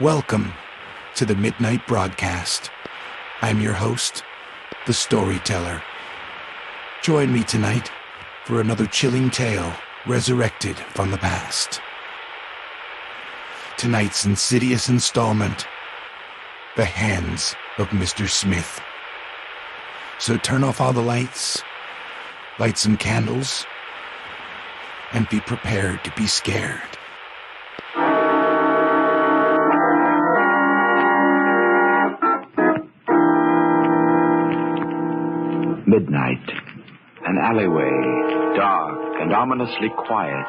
Welcome to the Midnight Broadcast. I'm your host, the Storyteller. Join me tonight for another chilling tale resurrected from the past. Tonight's insidious installment, The Hands of Mr. Smith. So turn off all the lights, light some candles, and be prepared to be scared. Midnight. An alleyway, dark and ominously quiet,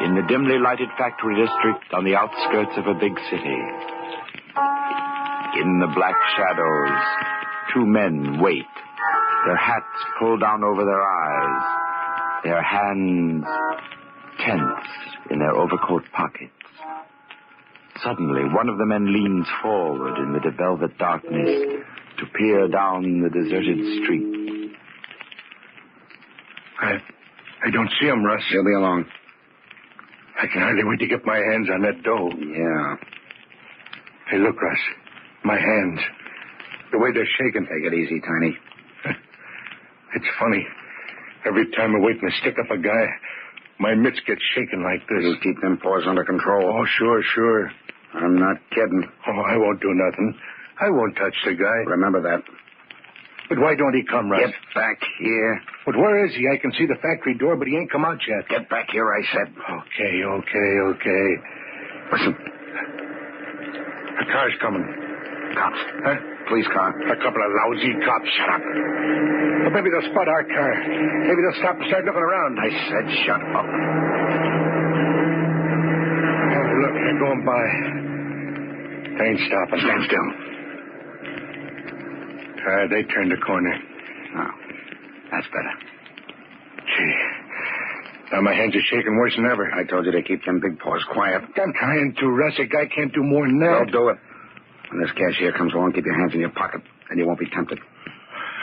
in the dimly lighted factory district on the outskirts of a big city. In the black shadows, two men wait, their hats pulled down over their eyes, their hands tense in their overcoat pockets. Suddenly, one of the men leans forward in the velvet darkness to peer down the deserted street. I don't see him, Russ. He'll be along. I can hardly wait to get my hands on that dough. Yeah. Hey, look, Russ. My hands. The way they're shaking. Take it easy, Tiny. It's funny. Every time I wait and stick up a guy, my mitts get shaking like this. You keep them paws under control. Oh, sure. I'm not kidding. Oh, I won't do nothing. I won't touch the guy. Remember that. But why don't he come, Russ? Get back here. But where is he? I can see the factory door, but he ain't come out yet. Get back here, I said. Okay. Listen. A car's coming. Cops. Huh? Police car. A couple of lousy cops. Shut up. But maybe they'll spot our car. Maybe they'll stop and start looking around. I said shut up. Oh, look, they're going by. They ain't stopping. Stand still. They turned the corner. Oh, that's better. Gee. Now my hands are shaking worse than ever. I told you to keep them big paws quiet. I'm trying to, Russ. A guy can't do more than that. Don't do it. When this cashier comes along, keep your hands in your pocket, and you won't be tempted.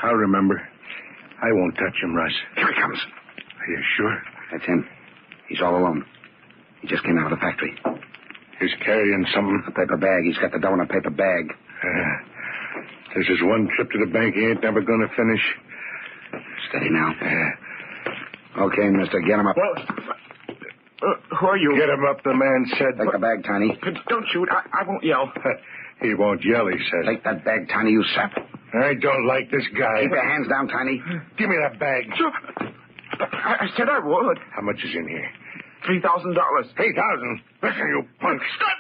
I'll remember. I won't touch him, Russ. Here he comes. Are you sure? That's him. He's all alone. He just came out of the factory. He's carrying something. A paper bag. He's got the dough in a paper bag. This is one trip to the bank he ain't never going to finish. Steady now. Okay, mister, get him up. Well, who are you? Get him up, the man said. Take the bag, Tiny. Don't shoot. I won't yell. He won't yell, he says. Take that bag, Tiny, you sap. I don't like this guy. Keep your hands down, Tiny. Give me that bag. Sure. I said I would. How much is in here? $3,000. 3,000. Listen, you punk. Stop.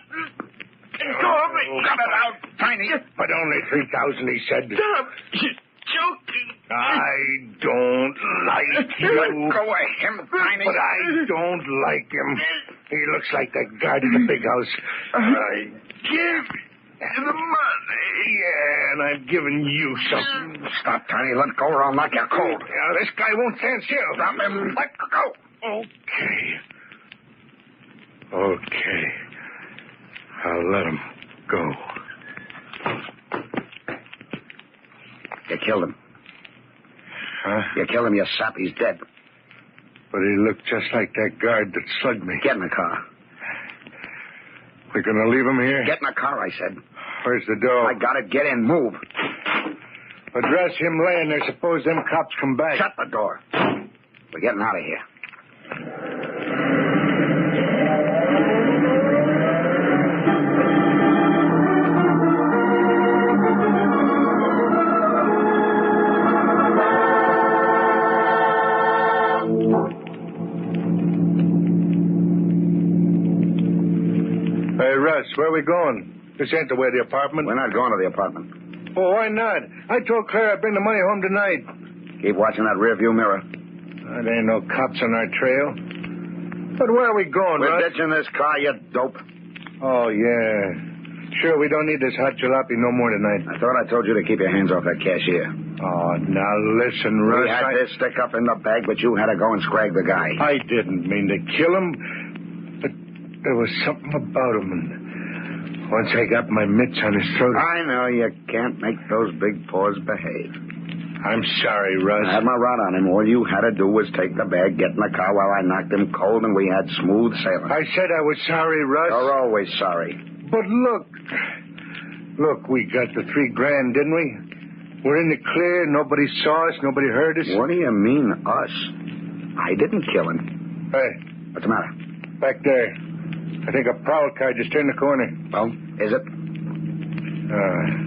Go of me. Cut it out, Tiny. But only 3,000, he said. Stop. You're joking. I don't like you. Let go of him, Tiny. But I don't like him. He looks like that guard in the big house. I give you the money. Yeah, and I've given you something. Stop, Tiny. Let go or I'll knock you cold. Yeah, this guy won't stand still. Stop him. Let go. Okay. I'll let him go. You killed him. Huh? You killed him, you sap. He's dead. But he looked just like that guard that slugged me. Get in the car. We're going to leave him here? Get in the car, I said. Where's the door? I got it. Get in. Move. Address him laying there. Suppose them cops come back. Shut the door. We're getting out of here. Hey, Russ, where are we going? This ain't the way to the apartment. We're not going to the apartment. Oh, why not? I told Claire I'd bring the money home tonight. Keep watching that rearview mirror. There ain't no cops on our trail. But where are we going, We're Russ? ditching this car, you dope. Oh, yeah. Sure, we don't need this hot jalopy no more tonight. I thought I told you to keep your hands off that cashier. Oh, now listen, Russ. We had this stick up in the bag, but you had to go and scrag the guy. I didn't mean to kill him, but there was something about him, and once I got my mitts on his throat... I know you can't make those big paws behave. I'm sorry, Russ. I had my rod on him. All you had to do was take the bag, get in the car while I knocked him cold, and we had smooth sailing. I said I was sorry, Russ. You're always sorry. But look. Look, we got the $3,000, didn't we? We're in the clear. Nobody saw us. Nobody heard us. What do you mean, us? I didn't kill him. Hey, What's the matter? back there. I think a prowl car just turned the corner. Oh, is it?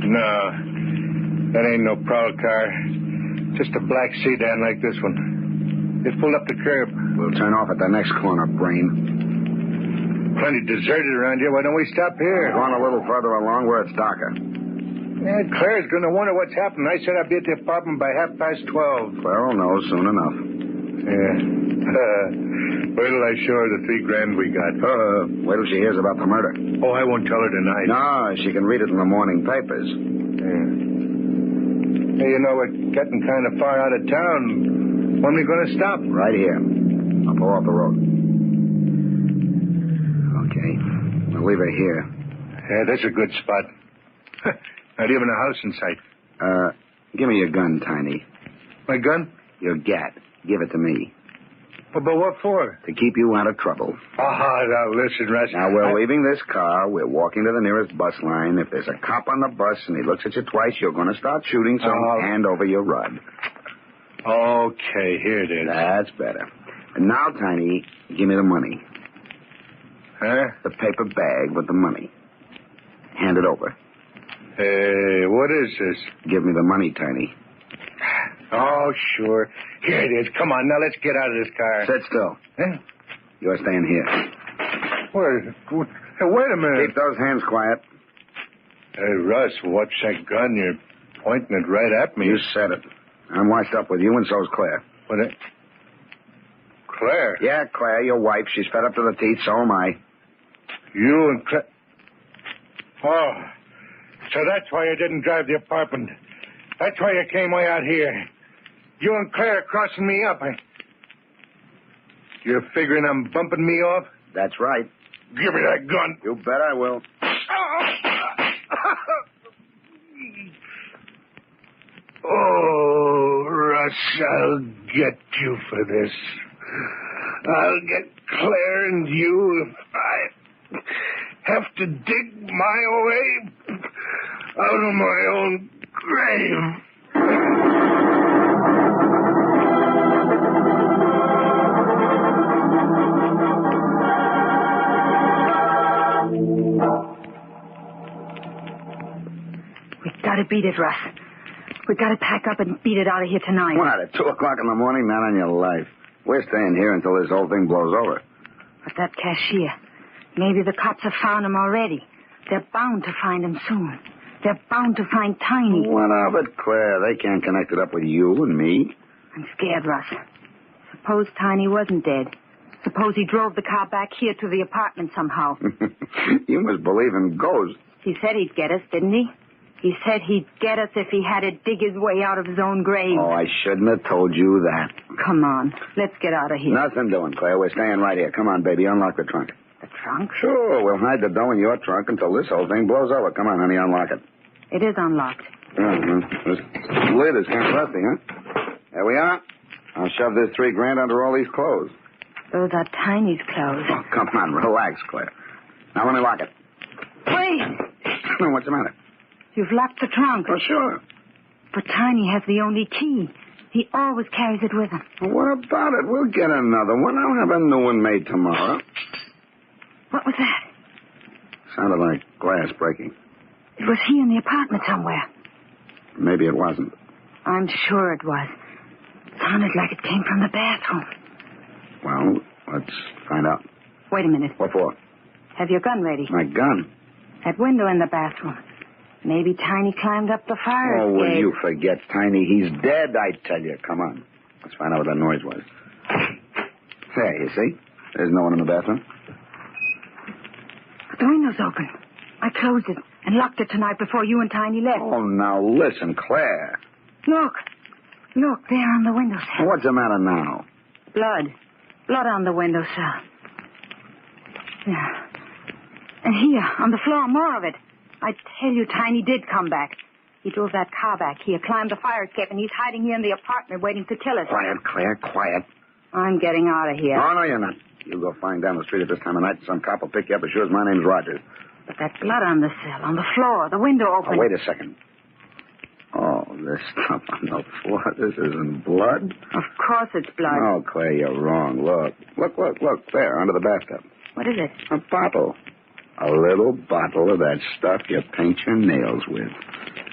No. That ain't no prowl car. Just a black sedan like this one. It pulled up the curb. We'll turn off at the next corner, brain. Plenty deserted around here. Why don't we stop here? Going a little further along where it's darker. Yeah, Claire's going to wonder what's happened. I said I'd be at the apartment by 12:30. Claire will know soon enough. Yeah. Wait till I show her the $3,000 we got. Wait till she hears about the murder. Oh, I won't tell her tonight. No, she can read it in the morning papers. Yeah. Hey, you know, we're getting kind of far out of town. When are we going to stop? Right here. I'll pull off the road. Okay. I'll leave her here. Yeah, that's a good spot. Not even a house in sight. Give me your gun, Tiny. My gun? Your gat. Give it to me. But what for? To keep you out of trouble. Now listen, Russ. Now, we're leaving this car. We're walking to the nearest bus line. If there's a cop on the bus and he looks at you twice, you're going to start shooting, so hand over your rod. Okay, here it is. That's better. And now, Tiny, give me the money. Huh? The paper bag with the money. Hand it over. Hey, what is this? Give me the money, Tiny. Oh, sure. Here it is. Come on, now let's get out of this car. Sit still. Huh? You're staying here. Wait a minute. Keep those hands quiet. Hey, Russ, what's that gun? You're pointing it right at me. You said it. I'm washed up with you, and so's Claire. Claire? Yeah, Claire, your wife. She's fed up to the teeth, so am I. You and Claire... Oh, so that's why you didn't drive the apartment. That's why you came way out here. You and Claire crossing me up. You're figuring I'm bumping me off? That's right. Give me that gun. You bet I will. Oh, Russ, I'll get you for this. I'll get Claire and you if I have to dig my way out of my own grave. We've got to beat it, Russ. We've got to pack up and beat it out of here tonight. What, at 2 o'clock in the morning? Not on your life. We're staying here until this whole thing blows over. But that cashier, maybe the cops have found him already. They're bound to find him soon. They're bound to find Tiny. What of it, Claire? They can't connect it up with you and me. I'm scared, Russ. Suppose Tiny wasn't dead. Suppose he drove the car back here to the apartment somehow. You must believe in ghosts. He said he'd get us, didn't he? He said he'd get us if he had to dig his way out of his own grave. Oh, I shouldn't have told you that. Come on. Let's get out of here. Nothing doing, Claire. We're staying right here. Come on, baby. Unlock the trunk. The trunk? Sure. We'll hide the dough in your trunk until this whole thing blows over. Come on, honey. Unlock it. It is unlocked. This lid is kind of rusty, huh? There we are. I'll shove this $3,000 under all these clothes. Those are Tiny's clothes. Oh, come on. Relax, Claire. Now let me lock it. Wait! What's the matter? You've locked the trunk. Oh, sure. But Tiny has the only key. He always carries it with him. Well, what about it? We'll get another one. I'll have a new one made tomorrow. What was that? Sounded like glass breaking. It was here in the apartment somewhere. Maybe it wasn't. I'm sure it was. Sounded like it came from the bathroom. Well, let's find out. Wait a minute. What for? Have your gun ready. My gun? That window in the bathroom. Maybe Tiny climbed up the fire escape. Oh, will you forget, Tiny? He's dead, I tell you. Come on. Let's find out what that noise was. There, you see? There's no one in the bathroom. The window's open. I closed it and locked it tonight before you and Tiny left. Oh, now listen, Claire. Look. Look, there on the windowsill. What's the matter now? Blood. Blood on the windowsill. Yeah. And here, on the floor, more of it. I tell you, Tiny did come back. He drove that car back here, climbed the fire escape, and he's hiding here in the apartment waiting to kill us. Quiet, Claire, quiet. I'm getting out of here. Oh, no, you're not. You go flying down the street at this time of night, and some cop will pick you up as sure as my name's Rogers. But that blood on the sill, on the floor, the window open. Oh, wait a second. Oh, this stuff on the floor, this isn't blood? Of course it's blood. Oh, Claire, you're wrong. Look. Look. There, under the bathtub. What is it? A bottle. A little bottle of that stuff you paint your nails with.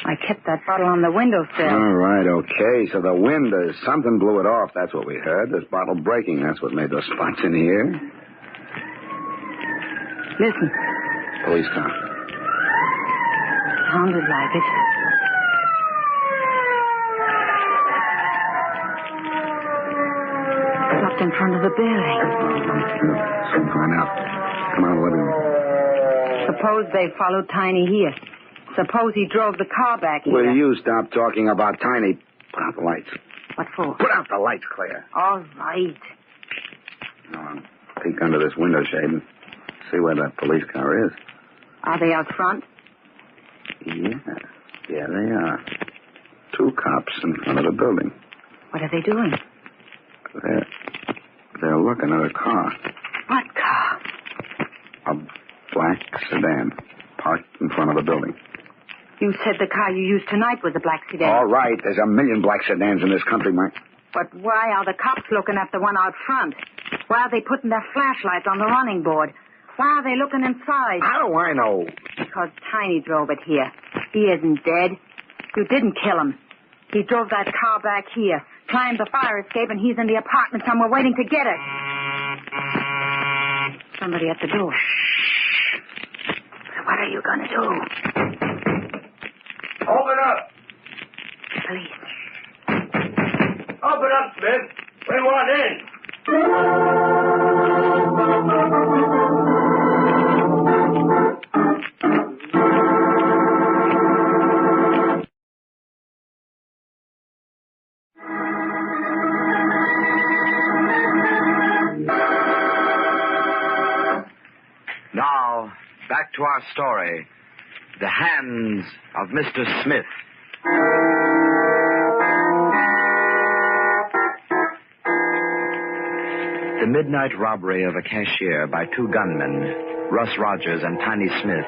I kept that bottle on the windowsill. All right, okay. So the wind, something blew it off. That's what we heard. This bottle breaking. That's what made those spots in here. Listen. Police car. Sounded like it. Stopped in front of the building. Someone going out. Come on, living room. Suppose they followed Tiny here. Suppose he drove the car back here. Will you stop talking about Tiny? Put out the lights. What for? Put out the lights, Claire. All right. I'll peek under this window shade and see where that police car is. Are they out front? Yeah, they are. 2 cops in front of the building. What are they doing? They're looking at a car. What car? A black sedan parked in front of the building. You said the car you used tonight was a black sedan. All right, there's a million black sedans in this country, Mike. But why are the cops looking at the one out front? Why are they putting their flashlights on the running board? Why are they looking inside? How do I know? Because Tiny drove it here. He isn't dead. You didn't kill him. He drove that car back here, climbed the fire escape, and he's in the apartment somewhere waiting to get it. Somebody at the door. So what are you going to do? Open up. Police. Open up, Smith. We want in. Now, back to our story. The Hands of Mr. Smith. The midnight robbery of a cashier by 2 gunmen, Russ Rogers and Tiny Smith,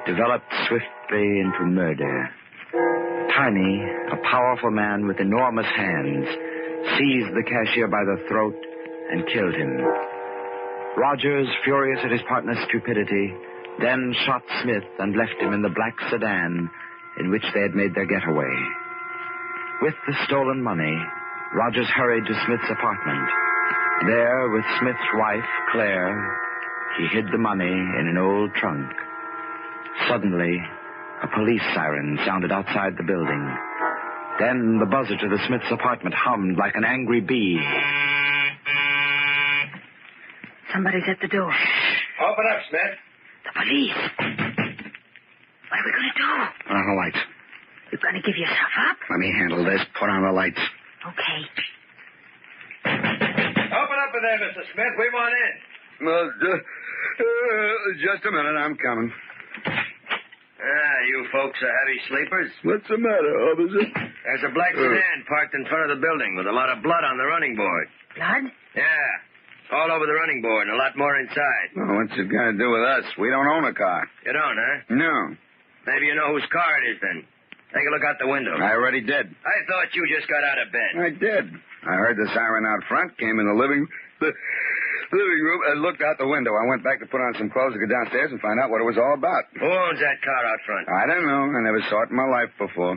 developed swiftly into murder. Tiny, a powerful man with enormous hands, seized the cashier by the throat and killed him. Rogers, furious at his partner's stupidity, then shot Smith and left him in the black sedan in which they had made their getaway. With the stolen money, Rogers hurried to Smith's apartment. There, with Smith's wife, Claire, he hid the money in an old trunk. Suddenly, a police siren sounded outside the building. Then the buzzer to the Smiths' apartment hummed like an angry bee. Somebody's at the door. Open up, Smith. The police. What are we going to do? Put on the lights. You going to give yourself up? Let me handle this. Put on the lights. Okay. Open up in there, Mr. Smith. We want in. Just a minute. I'm coming. You folks are heavy sleepers. What's the matter, officer? There's a black sedan parked in front of the building with a lot of blood on the running board. Blood? Yeah. All over the running board and a lot more inside. Well, what's it got to do with us? We don't own a car. You don't, huh? No. Maybe you know whose car it is then. Take a look out the window. I already did. I thought you just got out of bed. I did. I heard the siren out front, came in the living room, and looked out the window. I went back to put on some clothes to go downstairs and find out what it was all about. Who owns that car out front? I don't know. I never saw it in my life before.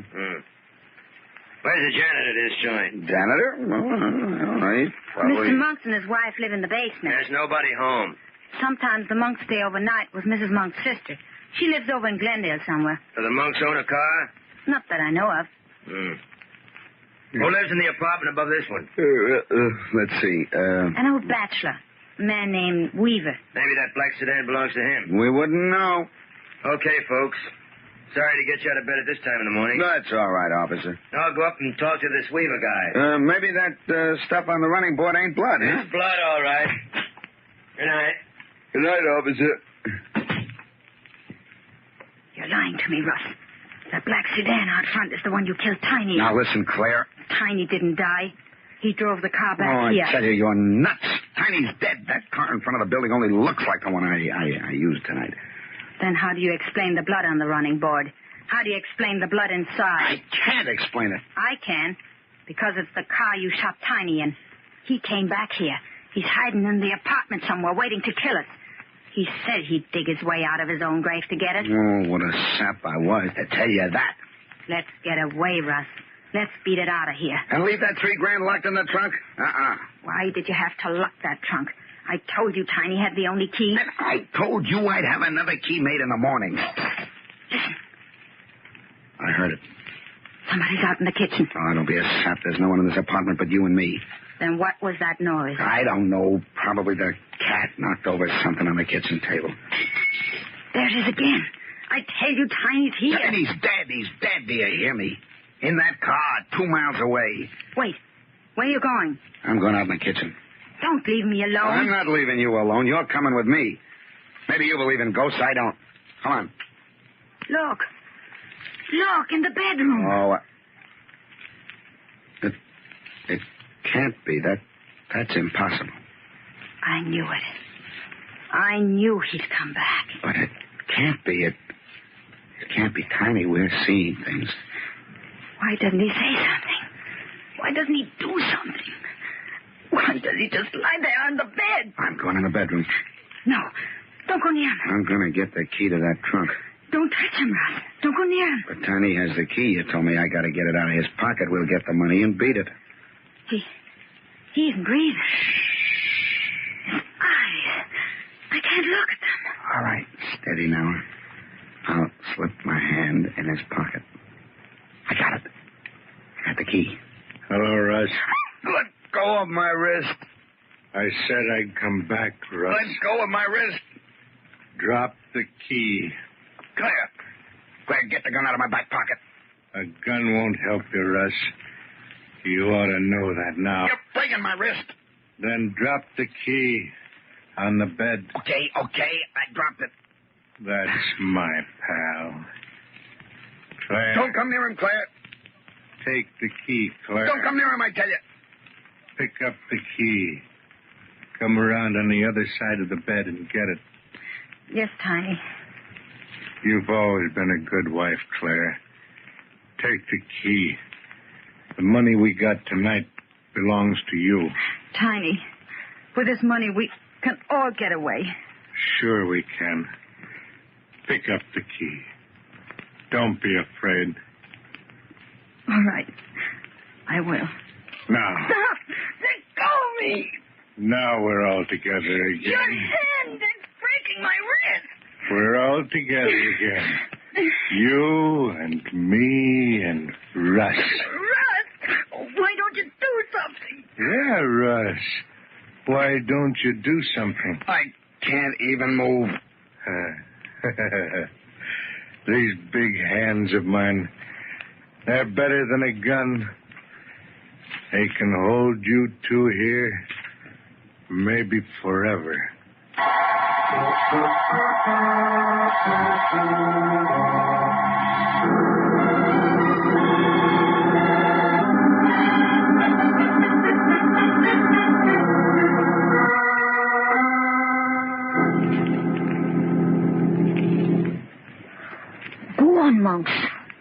Where's the janitor to this joint? Janitor? Well, I don't know. He probably... Mr. Monks and his wife live in the basement. There's nobody home. Sometimes the Monks stay overnight with Mrs. Monk's sister. She lives over in Glendale somewhere. Do the monks own a car? Not that I know of. Who lives in the apartment above this one? Let's see. An old bachelor. A man named Weaver. Maybe that black sedan belongs to him. We wouldn't know. Okay, folks. Sorry to get you out of bed at this time in the morning. That's all right, officer. I'll go up and talk to this Weaver guy. Maybe that stuff on the running board ain't blood, huh? It's blood, all right. Good night. Good night, officer. You're lying to me, Russ. That black sedan out front is the one you killed Tiny. Now listen, Claire. Tiny didn't die. He drove the car back Oh, here. I tell you, you're nuts. Tiny's dead. That car in front of the building only looks like the one I used tonight. Then how do you explain the blood on the running board? How do you explain the blood inside? I can't explain it. I can, because it's the car you shot Tiny in. He came back here. He's hiding in the apartment somewhere, waiting to kill us. He said he'd dig his way out of his own grave to get it. Oh, what a sap I was to tell you that. Let's get away, Russ. Let's beat it out of here. And leave that $3,000 locked in the trunk? Why did you have to lock that trunk? I told you Tiny had the only key. And I told you I'd have another key made in the morning. Listen. I heard it. Somebody's out in the kitchen. Oh, don't be a sap. There's no one in this apartment but you and me. Then what was that noise? I don't know. Probably the cat knocked over something on the kitchen table. There it is again. I tell you, Tiny's here. And he's dead. He's dead. Do you hear me? In that car, 2 miles away. Wait. Where are you going? I'm going out in the kitchen. Don't leave me alone. I'm not leaving you alone. You're coming with me. Maybe you believe in ghosts. I don't. Come on. Look. Look, in the bedroom. Oh, it can't be. That's impossible. I knew it. I knew he'd come back. But it can't be. It can't be Tiny. We're seeing things. Why doesn't he say something? Why doesn't he do something? Why does he just lie there on the bed? I'm going in the bedroom. No, don't go near him. I'm going to get the key to that trunk. Don't touch him, Russ. Don't go near him. But Tiny has the key. You told me I got to get it out of his pocket. We'll get the money and beat it. He isn't breathing. His eyes. I can't look at them. All right, steady now. I'll slip my hand in his pocket. I got it. I got the key. Hello, Russ. Let go of my wrist. I said I'd come back, Russ. Let go of my wrist. Drop the key. Claire, get the gun out of my back pocket. A gun won't help you, Russ. You ought to know that now. You're breaking my wrist. Then drop the key on the bed. Okay. I dropped it. That's my pal. Claire. Don't come near him, Claire. Take the key, Claire. Don't come near him, I tell you. Pick up the key. Come around on the other side of the bed and get it. Yes, Tiny. You've always been a good wife, Claire. Take the key. The money we got tonight belongs to you. Tiny, with this money, we can all get away. Sure we can. Pick up the key. Don't be afraid. All right. I will. Now. Stop! Let go of me! Now we're all together again. Your hand is breaking my wrist. We're all together again. You and me and Russ. Russ! Why don't you do something? Yeah, Russ. Why don't you do something? I can't even move. These big hands of mine, they're better than a gun. They can hold you two here, maybe forever. Go on, Monks.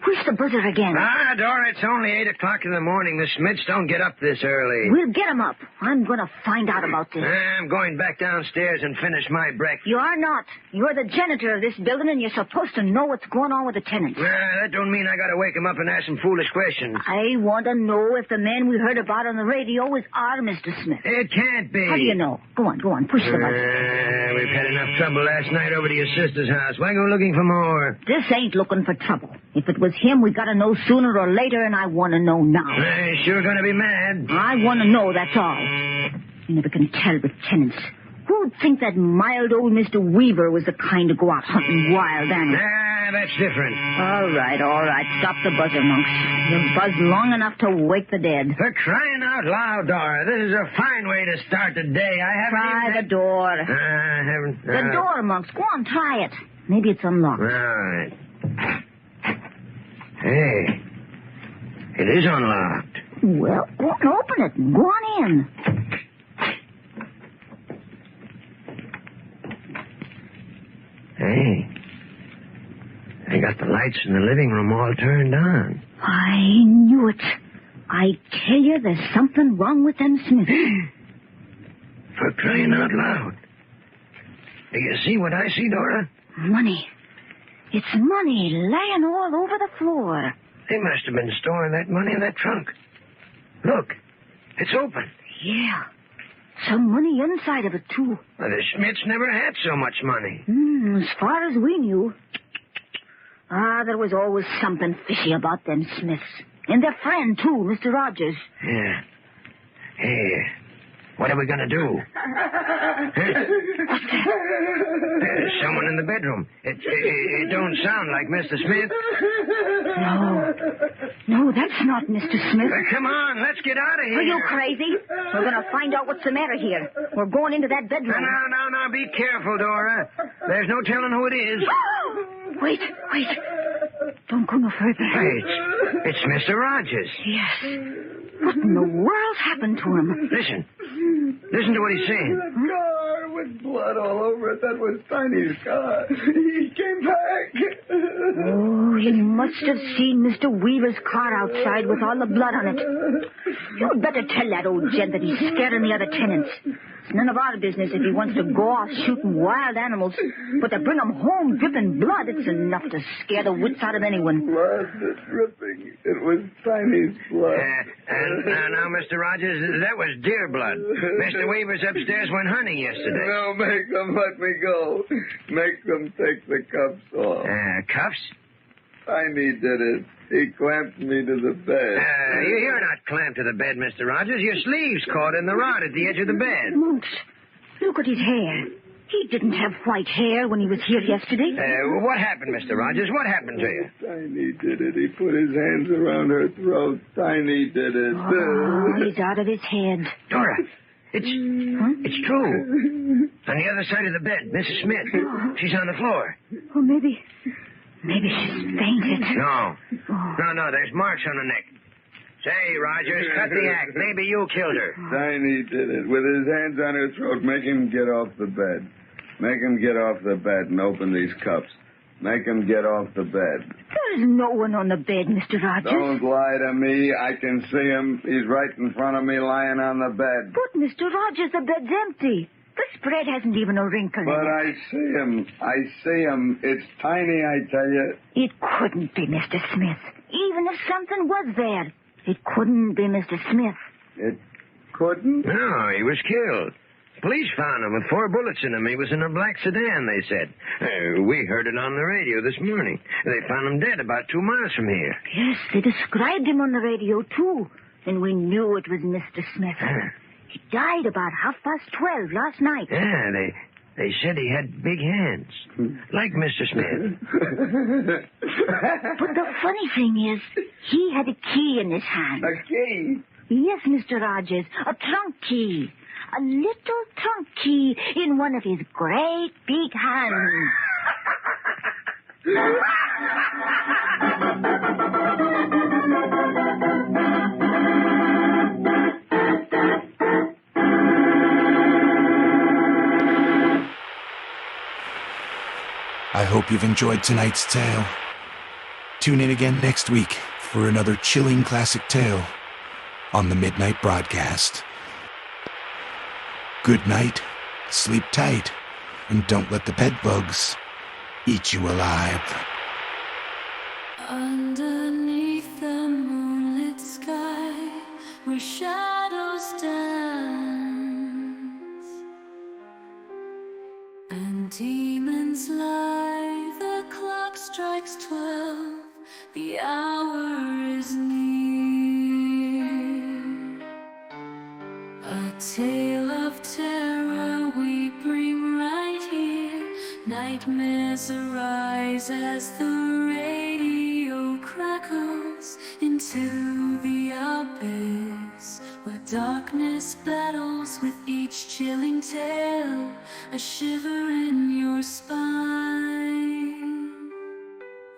Push the buzzer again. Dora, it's only 8 o'clock in the morning. The Smiths don't get up this early. We'll get him up. I'm going to find out about this. I'm going back downstairs and finish my breakfast. You are not. You're the janitor of this building, and you're supposed to know what's going on with the tenants. That don't mean I got to wake them up and ask them foolish questions. I want to know if the man we heard about on the radio is our Mr. Smith. It can't be. How do you know? Go on. Push the buzzer. We've had enough trouble last night over to your sister's house. Why go looking for more? This ain't looking for trouble. If it was him, we got to know sooner or later, and I want to know now. Sure going to be mad. I want to know, that's all. You never can tell with tenants. Who'd think that mild old Mr. Weaver was the kind to go out hunting wild animals? That's different. All right. Stop the buzzer, Monks. You've buzzed long enough to wake the dead. For crying out loud, Dora. This is a fine way to start the day. I haven't Try the door. I haven't... The door, Monks. Go on, try it. Maybe it's unlocked. All right. Hey. It is unlocked. Well, go on, open it. Go on in. Hey. got the lights in the living room all turned on. I knew it. I tell you, there's something wrong with them Smiths. For crying out loud. Do you see what I see, Dora? Money. It's money laying all over the floor. They must have been storing that money in that trunk. Look, it's open. Yeah. Some money inside of it, too. Well, the Smiths never had so much money. As far as we knew. There was always something fishy about them Smiths. And their friend, too, Mr. Rogers. Yeah. Hey, what are we going to do? There's someone in the bedroom. It don't sound like Mr. Smith. No, that's not Mr. Smith. Come on, let's get out of here. Are you crazy? We're going to find out what's the matter here. We're going into that bedroom. No, be careful, Dora. There's no telling who it is. Wait. Don't go no further. Hey, it's Mr. Rogers. Yes. What in the world's happened to him? Listen to what he's saying. That car with blood all over it, that was Tiny's car. He came back. Oh, he must have seen Mr. Weaver's car outside with all the blood on it. You'd better tell that old gent that he's scaring the other tenants. It's none of our business if he wants to go off shooting wild animals, but to bring him home dripping blood, it's enough to scare the wits out of anyone. Blood dripping. It was Tiny's blood. Now, Mr. Rogers, that was deer blood. Mr. Weaver's upstairs went hunting yesterday. No, make them let me go. Make them take the cuffs off. Cuffs? Tiny did it. He clamped me to the bed. You're not clamped to the bed, Mr. Rogers. Your sleeve's caught in the rod at the edge of the bed. Monks, look at his hair. He didn't have white hair when he was here yesterday. What happened, Mr. Rogers? What happened to you? Tiny did it. He put his hands around her throat. Tiny did it. Oh, he's out of his head. Dora, it's true. On the other side of the bed, Mrs. Smith. She's on the floor. Oh, maybe she's fainted. No, there's marks on the neck. Say, Rogers, cut the act. Maybe you killed her. Tiny did it. With his hands on her throat, make him get off the bed. Make him get off the bed and open these cups. Make him get off the bed. There's no one on the bed, Mr. Rogers. Don't lie to me. I can see him. He's right in front of me lying on the bed. But, Mr. Rogers, the bed's empty. The spread hasn't even a wrinkle in it. But I see him. It's Tiny, I tell you. It couldn't be Mr. Smith. Even if something was there, it couldn't be Mr. Smith. It couldn't? No, he was killed. Police found him with 4 bullets in him. He was in a black sedan, they said. We heard it on the radio this morning. They found him dead about 2 miles from here. Yes, they described him on the radio, too. And we knew it was Mr. Smith. He died about 12:30 last night. Yeah, they said he had big hands, like Mr. Smith. But the funny thing is, he had a key in his hand. A key? Yes, Mr. Rogers, a trunk key. A little trunk key in one of his great big hands. I hope you've enjoyed tonight's tale. Tune in again next week for another chilling classic tale on the Midnight Broadcast. Good night, sleep tight, and don't let the bed bugs eat you alive. Underneath the moonlit sky, where shadows dance and demons lie, the clock strikes 12, the hour is near. A tale of terror we bring right here. Nightmares arise as the radio crackles into the abyss, where darkness battles with each chilling tale, a shiver in your spine.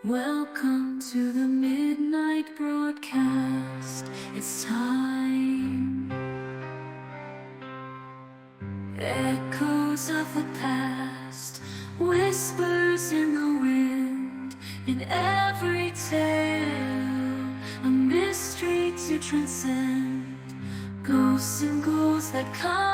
Welcome to the Midnight Broadcast. It's time. Echoes of the past, whispers in the wind, In every tale, a mystery to transcend. Ghosts and ghouls that come